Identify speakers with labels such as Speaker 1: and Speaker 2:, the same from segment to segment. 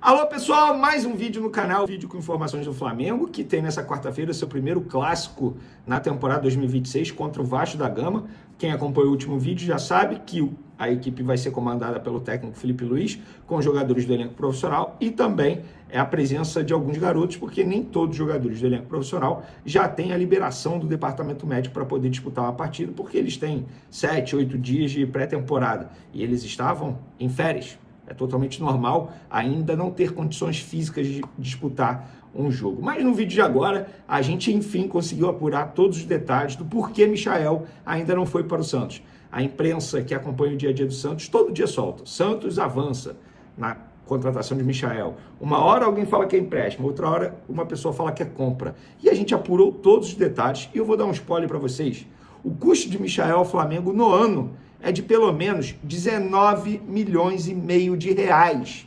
Speaker 1: Alô pessoal, mais um vídeo no canal, vídeo com informações do Flamengo, que tem nessa quarta-feira seu primeiro clássico na temporada 2026 contra o Vasco da Gama. Quem acompanhou o último vídeo já sabe que a equipe vai ser comandada pelo técnico Felipe Luiz, com jogadores do elenco profissional e também a presença de alguns garotos, porque nem todos os jogadores do elenco profissional já têm a liberação do departamento médico para poder disputar uma partida, porque eles têm 7, 8 dias de pré-temporada e eles estavam em férias. É totalmente normal ainda não ter condições físicas de disputar um jogo. Mas no vídeo de agora, a gente enfim conseguiu apurar todos os detalhes do porquê Michael ainda não foi para o Santos. A imprensa que acompanha o dia a dia do Santos, todo dia solta. Santos avança na contratação de Michael. Uma hora alguém fala que é empréstimo, outra hora uma pessoa fala que é compra. E a gente apurou todos os detalhes e eu vou dar um spoiler para vocês. O custo de Michael ao Flamengo no ano é de pelo menos 19 milhões e meio de reais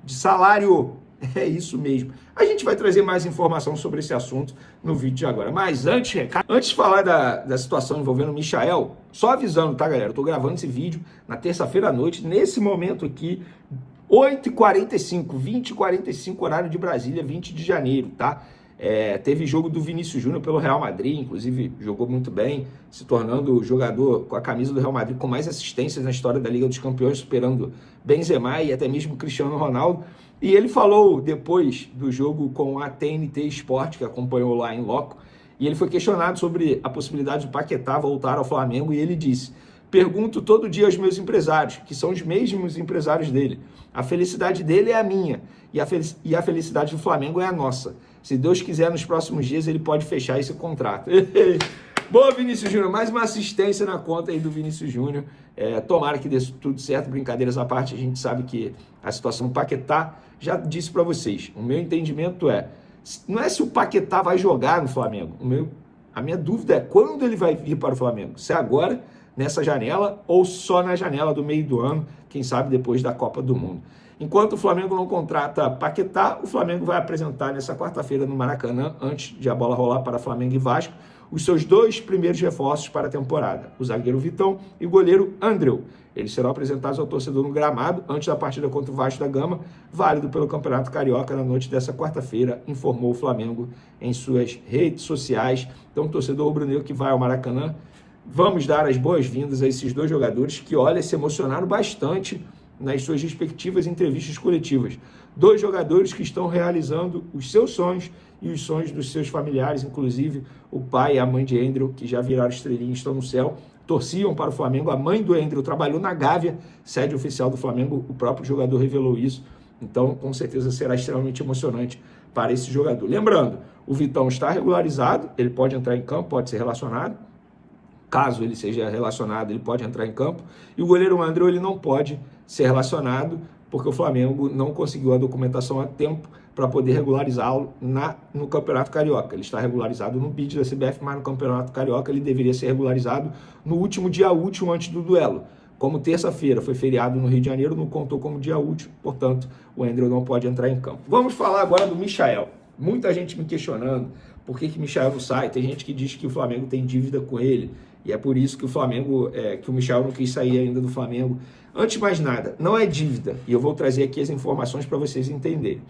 Speaker 1: de salário. É isso mesmo. A gente vai trazer mais informação sobre esse assunto no vídeo de agora. Mas antes de falar da situação envolvendo o Michael, só avisando, tá, galera? Eu tô gravando esse vídeo na terça-feira à noite, nesse momento aqui, 8h45, 20h45, horário de Brasília, 20 de janeiro, tá? Teve jogo do Vinícius Júnior pelo Real Madrid, inclusive jogou muito bem, se tornando o jogador com a camisa do Real Madrid com mais assistências na história da Liga dos Campeões, superando Benzema e até mesmo Cristiano Ronaldo. E ele falou depois do jogo com a TNT Sport, que acompanhou lá em loco, e ele foi questionado sobre a possibilidade de Paquetá voltar ao Flamengo, e ele disse: pergunto todo dia aos meus empresários, que são os mesmos empresários dele. A felicidade dele é a minha, e a felicidade do Flamengo é a nossa. Se Deus quiser, nos próximos dias ele pode fechar esse contrato. Boa, Vinícius Júnior, mais uma assistência na conta aí do Vinícius Júnior. Tomara que dê tudo certo, brincadeiras à parte, a gente sabe que a situação do Paquetá, já disse para vocês, o meu entendimento não é se o Paquetá vai jogar no Flamengo, a minha dúvida é quando ele vai vir para o Flamengo, se é agora, nessa janela, ou só na janela do meio do ano, quem sabe depois da Copa do Mundo. Enquanto o Flamengo não contrata Paquetá, o Flamengo vai apresentar nessa quarta-feira no Maracanã, antes de a bola rolar para Flamengo e Vasco, os seus dois primeiros reforços para a temporada, o zagueiro Vitão e o goleiro Andreu. Eles serão apresentados ao torcedor no gramado antes da partida contra o Vasco da Gama, válido pelo Campeonato Carioca na noite dessa quarta-feira, informou o Flamengo em suas redes sociais. Então, o torcedor rubro-negro que vai ao Maracanã, vamos dar as boas-vindas a esses dois jogadores que, olha, se emocionaram bastante nas suas respectivas entrevistas coletivas. Dois jogadores que estão realizando os seus sonhos e os sonhos dos seus familiares, inclusive o pai e a mãe de Andreu, que já viraram estrelinha, estão no céu, torciam para o Flamengo. A mãe do Andreu trabalhou na Gávea, sede oficial do Flamengo, o próprio jogador revelou isso. Então, com certeza, será extremamente emocionante para esse jogador. Lembrando, o Vitão está regularizado, ele pode entrar em campo, pode ser relacionado. Caso ele seja relacionado, ele pode entrar em campo. E o goleiro Andreu, ele não pode ser relacionado, porque o Flamengo não conseguiu a documentação a tempo para poder regularizá-lo no Campeonato Carioca. Ele está regularizado no BID da CBF, mas no Campeonato Carioca ele deveria ser regularizado no último dia útil antes do duelo. Como terça-feira foi feriado no Rio de Janeiro, não contou como dia útil, portanto, o Andreu não pode entrar em campo. Vamos falar agora do Michael. Muita gente me questionando por que Michael não sai. Tem gente que diz que o Flamengo tem dívida com ele, e é por isso que o Michael não quis sair ainda do Flamengo. Antes de mais nada, não é dívida, e eu vou trazer aqui as informações para vocês entenderem.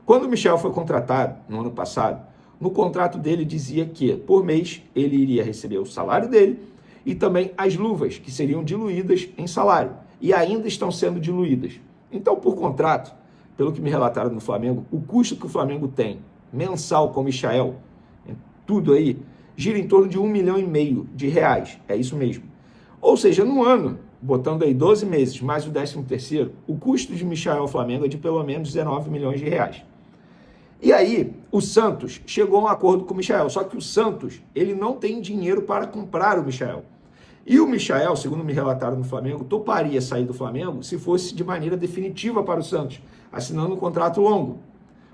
Speaker 1: Quando o Michael foi contratado, no ano passado, no contrato dele dizia que, por mês, ele iria receber o salário dele e também as luvas, que seriam diluídas em salário, e ainda estão sendo diluídas. Então, por contrato, pelo que me relataram no Flamengo, o custo que o Flamengo tem mensal com o Michael, tudo aí, gira em torno de R$1,5 milhão de reais, é isso mesmo. Ou seja, no ano, botando aí 12 meses mais o 13º, o custo de Michael ao Flamengo é de pelo menos 19 milhões de reais. E aí, o Santos chegou a um acordo com o Michael, só que o Santos, ele não tem dinheiro para comprar o Michael. E o Michael, segundo me relataram no Flamengo, toparia sair do Flamengo se fosse de maneira definitiva para o Santos, assinando um contrato longo.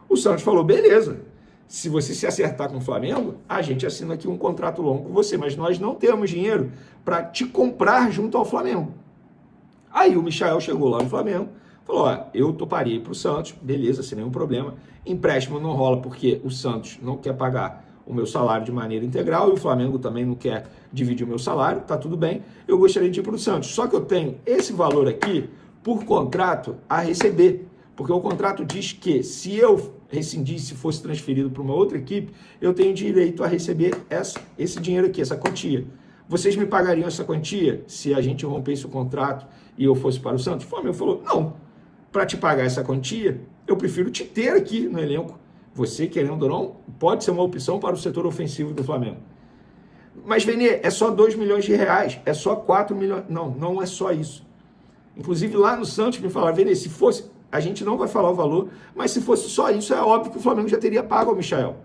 Speaker 1: O Santos falou, beleza, se você se acertar com o Flamengo, a gente assina aqui um contrato longo com você, mas nós não temos dinheiro para te comprar junto ao Flamengo. Aí o Michael chegou lá no Flamengo, falou, ó, eu toparia para o Santos, beleza, sem nenhum problema. Empréstimo não rola porque o Santos não quer pagar o meu salário de maneira integral e o Flamengo também não quer dividir o meu salário, tá tudo bem, eu gostaria de ir para o Santos. Só que eu tenho esse valor aqui por contrato a receber. Porque o contrato diz que se eu rescindisse e fosse transferido para uma outra equipe, eu tenho direito a receber esse dinheiro aqui, essa quantia. Vocês me pagariam essa quantia se a gente rompesse o contrato e eu fosse para o Santos? O Flamengo falou, não, para te pagar essa quantia, eu prefiro te ter aqui no elenco. Você, querendo ou não, pode ser uma opção para o setor ofensivo do Flamengo. Mas, Vene, é só 2 milhões de reais, é só 4 milhões. Não, não é só isso. Inclusive, lá no Santos me falaram, Vene, se fosse, a gente não vai falar o valor, mas se fosse só isso, é óbvio que o Flamengo já teria pago ao Michael,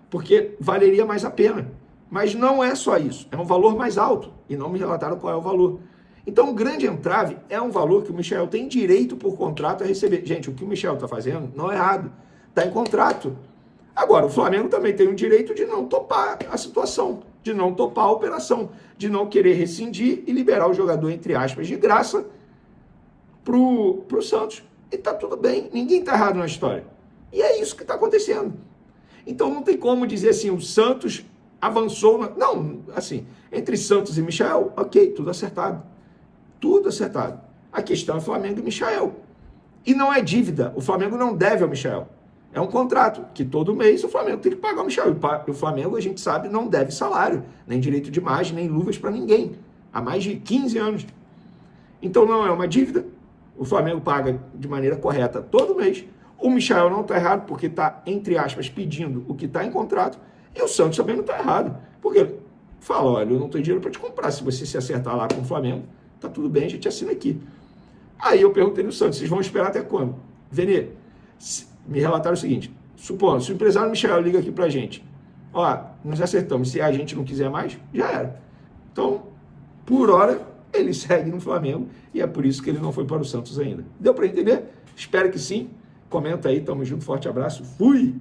Speaker 1: porque valeria mais a pena. Mas não é só isso, é um valor mais alto, e não me relataram qual é o valor. Então, o grande entrave é um valor que o Michael tem direito por contrato a receber. Gente, o que o Michael está fazendo não é errado, está em contrato. Agora, o Flamengo também tem o direito de não topar a situação, de não topar a operação, de não querer rescindir e liberar o jogador, entre aspas, de graça pro Santos. E tá tudo bem, ninguém tá errado na história. E é isso que está acontecendo. Então não tem como dizer assim, o Santos avançou. Não, assim, entre Santos e Michael, ok, tudo acertado. Tudo acertado. A questão é Flamengo e Michael. E não é dívida, o Flamengo não deve ao Michael. É um contrato que todo mês o Flamengo tem que pagar o Michael. E o Flamengo, a gente sabe, não deve salário, nem direito de imagem, nem luvas para ninguém. Há mais de 15 anos. Então não é uma dívida. O Flamengo paga de maneira correta todo mês. O Michael não está errado porque está, entre aspas, pedindo o que está em contrato. E o Santos também não está errado. Porque fala, olha, eu não tenho dinheiro para te comprar. Se você se acertar lá com o Flamengo, tá tudo bem, a gente assina aqui. Aí eu perguntei no Santos, vocês vão esperar até quando? Vene, me relataram o seguinte, supondo, se o empresário Michael liga aqui pra gente, ó, nos acertamos, se a gente não quiser mais, já era. Então, por hora, ele segue no Flamengo e é por isso que ele não foi para o Santos ainda. Deu para entender? Espero que sim. Comenta aí, tamo junto, forte abraço, fui!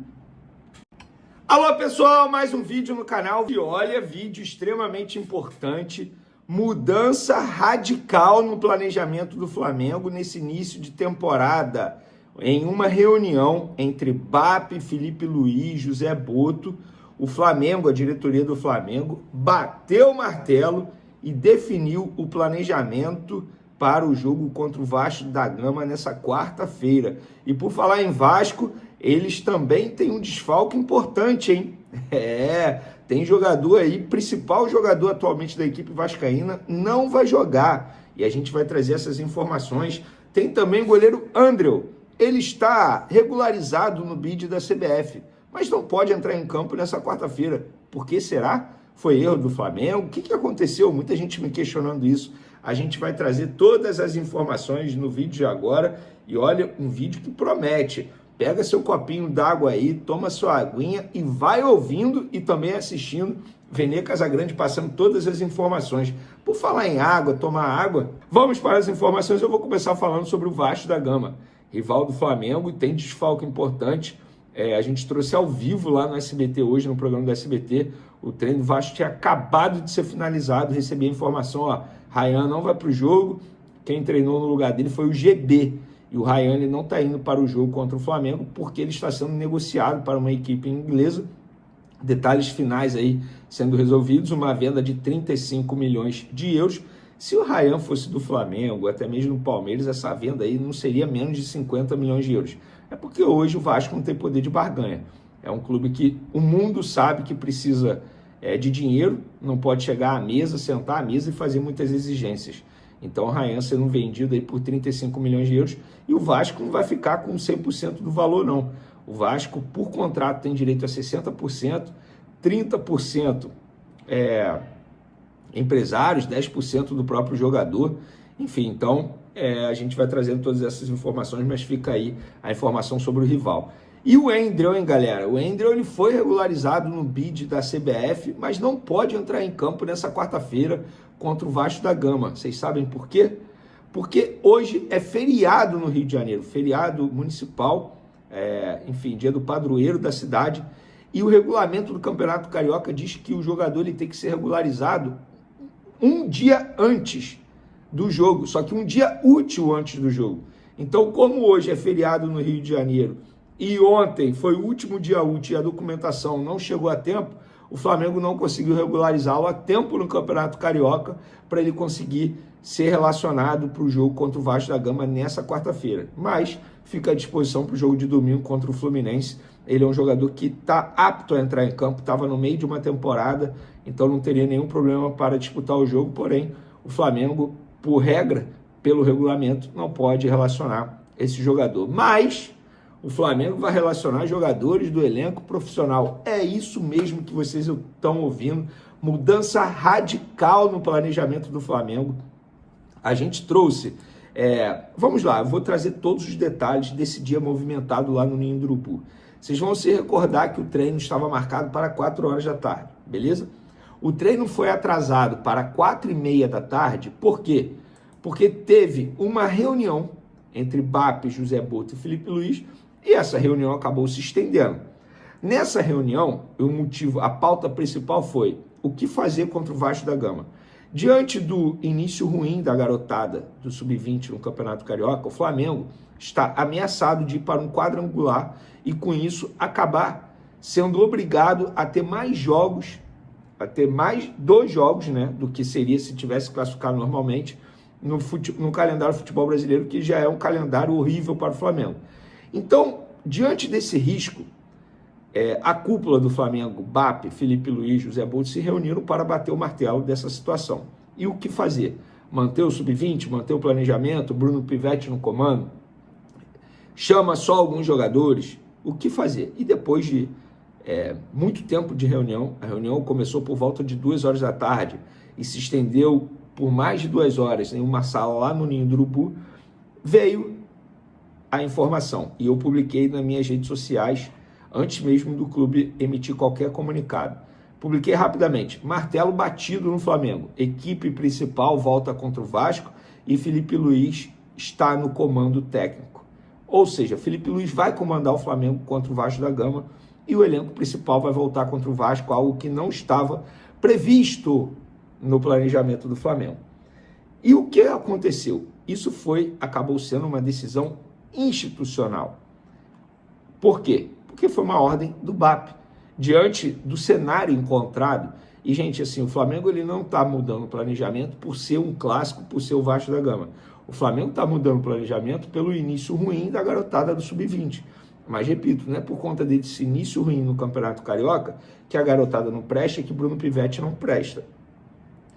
Speaker 1: Alô pessoal, mais um vídeo no canal e olha, vídeo extremamente importante, mudança radical no planejamento do Flamengo nesse início de temporada. Em uma reunião entre BAP, Felipe Luiz, José Boto, o Flamengo, a diretoria do Flamengo, bateu o martelo e definiu o planejamento para o jogo contra o Vasco da Gama nessa quarta-feira. E por falar em Vasco, eles também têm um desfalque importante, hein? Tem jogador aí, principal jogador atualmente da equipe vascaína, não vai jogar. E a gente vai trazer essas informações. Tem também o goleiro Andréu. Ele está regularizado no bid da CBF, mas não pode entrar em campo nessa quarta-feira. Por que será? Foi erro do Flamengo? O que aconteceu? Muita gente me questionando isso. A gente vai trazer todas as informações no vídeo de agora. E olha, um vídeo que promete. Pega seu copinho d'água aí, toma sua aguinha e vai ouvindo e também assistindo Vene Casagrande passando todas as informações. Por falar em água, tomar água, vamos para as informações. Eu vou começar falando sobre o Vasco da Gama, rival do Flamengo, e tem desfalque importante. A gente trouxe ao vivo lá no SBT hoje, no programa do SBT, o treino do Vasco tinha acabado de ser finalizado, recebi a informação, ó, Ryan não vai para o jogo, quem treinou no lugar dele foi o GB, e o Ryan ele não está indo para o jogo contra o Flamengo, porque ele está sendo negociado para uma equipe inglesa, detalhes finais aí sendo resolvidos, uma venda de 35 milhões de euros, se o Ryan fosse do Flamengo, até mesmo do Palmeiras, essa venda aí não seria menos de 50 milhões de euros. É porque hoje o Vasco não tem poder de barganha. É um clube que o mundo sabe que precisa de dinheiro, não pode chegar à mesa, sentar à mesa e fazer muitas exigências. Então o Ryan sendo vendido aí por 35 milhões de euros e o Vasco não vai ficar com 100% do valor não. O Vasco, por contrato, tem direito a 60%, 30% empresários, 10% do próprio jogador, enfim, então a gente vai trazendo todas essas informações, mas fica aí a informação sobre o rival. E o Andréu, hein, galera? O Andréu ele foi regularizado no bid da CBF, mas não pode entrar em campo nessa quarta-feira contra o Vasco da Gama. Vocês sabem por quê? Porque hoje é feriado no Rio de Janeiro, feriado municipal, enfim, dia do padroeiro da cidade, e o regulamento do Campeonato Carioca diz que o jogador ele tem que ser regularizado um dia antes do jogo, só que um dia útil antes do jogo. Então, como hoje é feriado no Rio de Janeiro e ontem foi o último dia útil e a documentação não chegou a tempo, o Flamengo não conseguiu regularizá-lo a tempo no Campeonato Carioca para ele conseguir ser relacionado para o jogo contra o Vasco da Gama nessa quarta-feira. Mas fica à disposição para o jogo de domingo contra o Fluminense. Ele é um jogador que está apto a entrar em campo, estava no meio de uma temporada, então não teria nenhum problema para disputar o jogo, porém o Flamengo, por regra, pelo regulamento, não pode relacionar esse jogador. Mas o Flamengo vai relacionar jogadores do elenco profissional. É isso mesmo que vocês estão ouvindo. Mudança radical no planejamento do Flamengo. A gente trouxe... vamos lá, eu vou trazer todos os detalhes desse dia movimentado lá no Ninho do Urubu. Vocês vão se recordar que o treino estava marcado para 4 horas da tarde, beleza? O treino foi atrasado para 4h30 da tarde, por quê? Porque teve uma reunião entre BAP, José Boto e Felipe Luiz, e essa reunião acabou se estendendo. Nessa reunião, a pauta principal foi o que fazer contra o Vasco da Gama. Diante do início ruim da garotada do Sub-20 no Campeonato Carioca, o Flamengo está ameaçado de ir para um quadrangular e, com isso, acabar sendo obrigado a ter mais jogos, a ter mais 2 jogos, né, do que seria se tivesse classificado normalmente no calendário do futebol brasileiro, que já é um calendário horrível para o Flamengo. Então, diante desse risco, a cúpula do Flamengo, BAP, Felipe Luiz, José Bolt, se reuniram para bater o martelo dessa situação. E o que fazer? Manter o Sub-20, manter o planejamento, Bruno Pivetti no comando? Chama só alguns jogadores? O que fazer? E depois de muito tempo de reunião, a reunião começou por volta de 2 horas da tarde e se estendeu por mais de 2 horas em uma sala lá no Ninho do Urubu, veio a informação. E eu publiquei nas minhas redes sociais antes mesmo do clube emitir qualquer comunicado. Publiquei rapidamente: martelo batido no Flamengo, equipe principal volta contra o Vasco e Felipe Luiz está no comando técnico. Ou seja, Felipe Luiz vai comandar o Flamengo contra o Vasco da Gama e o elenco principal vai voltar contra o Vasco, algo que não estava previsto no planejamento do Flamengo. E o que aconteceu? Isso acabou sendo uma decisão institucional. Por quê? Porque foi uma ordem do BAP. Diante do cenário encontrado, e, gente, assim, o Flamengo ele não está mudando o planejamento por ser um clássico, por ser o Vasco da Gama. O Flamengo está mudando o planejamento pelo início ruim da garotada do Sub-20. Mas, repito, não é por conta desse início ruim no Campeonato Carioca que a garotada não presta e que Bruno Pivetti não presta.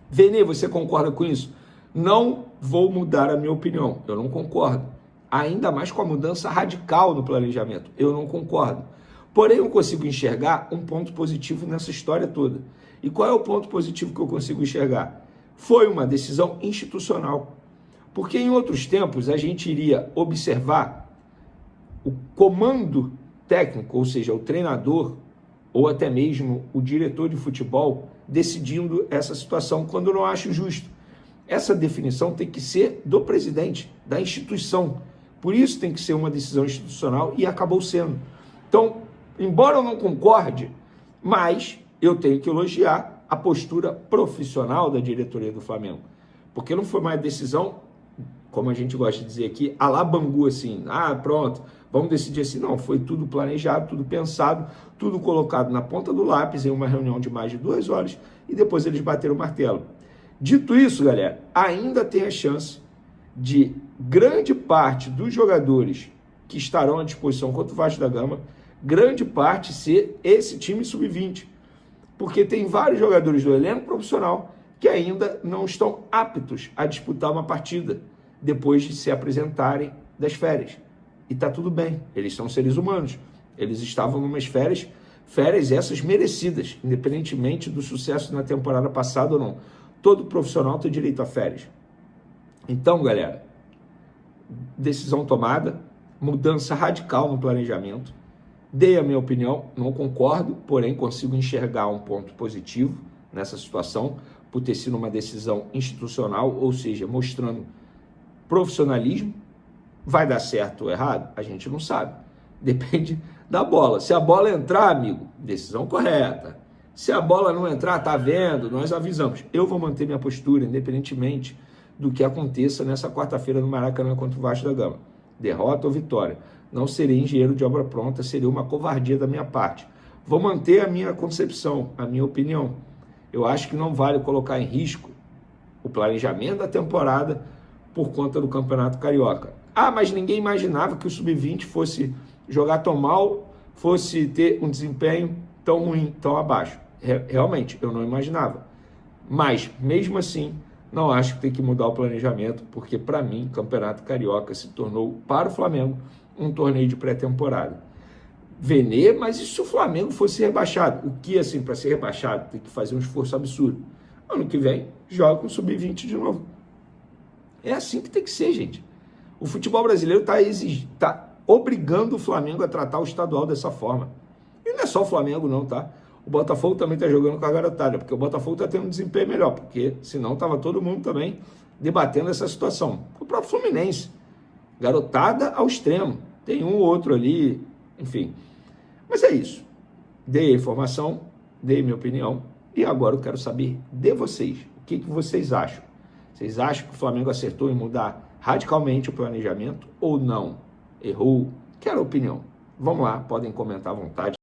Speaker 1: Vene, você concorda com isso? Não vou mudar a minha opinião, eu não concordo. Ainda mais com a mudança radical no planejamento, eu não concordo. Porém, eu consigo enxergar um ponto positivo nessa história toda. E qual é o ponto positivo que eu consigo enxergar? Foi uma decisão institucional. Porque em outros tempos a gente iria observar o comando técnico, ou seja, o treinador, ou até mesmo o diretor de futebol, decidindo essa situação, quando eu não acho justo. Essa definição tem que ser do presidente, da instituição. Por isso tem que ser uma decisão institucional e acabou sendo. Então, embora eu não concorde, mas eu tenho que elogiar a postura profissional da diretoria do Flamengo. Porque não foi uma decisão, como a gente gosta de dizer aqui, à la Bangu, assim, pronto, vamos decidir assim. Não, foi tudo planejado, tudo pensado, tudo colocado na ponta do lápis em uma reunião de mais de 2 horas e depois eles bateram o martelo. Dito isso, galera, ainda tem a chance de grande parte dos jogadores que estarão à disposição contra o Vasco da Gama, grande parte ser esse time Sub-20. Porque tem vários jogadores do elenco profissional que ainda não estão aptos a disputar uma partida depois de se apresentarem das férias. E tá tudo bem, eles são seres humanos. Eles estavam numas férias essas merecidas, independentemente do sucesso na temporada passada ou não. Todo profissional tem direito a férias. Então, galera, decisão tomada, mudança radical no planejamento. Dei a minha opinião, não concordo, porém consigo enxergar um ponto positivo nessa situação, por ter sido uma decisão institucional, ou seja, mostrando profissionalismo. Vai dar certo ou errado? A gente não sabe. Depende da bola. Se a bola entrar, amigo, decisão correta. Se a bola não entrar, tá vendo? Nós avisamos. Eu vou manter minha postura, independentemente do que aconteça nessa quarta-feira no Maracanã contra o Vasco da Gama. Derrota ou vitória. Não serei engenheiro de obra pronta, seria uma covardia da minha parte. Vou manter a minha concepção, a minha opinião. Eu acho que não vale colocar em risco o planejamento da temporada por conta do Campeonato Carioca. Ah, mas ninguém imaginava que o Sub-20 fosse jogar tão mal, fosse ter um desempenho tão ruim, tão abaixo. Realmente, eu não imaginava. Mas, mesmo assim, não acho que tem que mudar o planejamento, porque, para mim, o Campeonato Carioca se tornou, para o Flamengo, um torneio de pré-temporada. Venê, mas e se o Flamengo fosse rebaixado? O que, assim, para ser rebaixado, tem que fazer um esforço absurdo. Ano que vem, joga com o Sub-20 de novo. É assim que tem que ser, gente. O futebol brasileiro está obrigando o Flamengo a tratar o estadual dessa forma. E não é só o Flamengo, não, tá? O Botafogo também está jogando com a garotada, porque o Botafogo está tendo um desempenho melhor, porque senão estava todo mundo também debatendo essa situação. O próprio Fluminense, garotada ao extremo. Tem um ou outro ali, enfim. Mas é isso. Dei a informação, dei minha opinião, e agora eu quero saber de vocês. O que vocês acham? Vocês acham que o Flamengo acertou em mudar radicalmente o planejamento ou não? Errou? Quero a opinião. Vamos lá, podem comentar à vontade.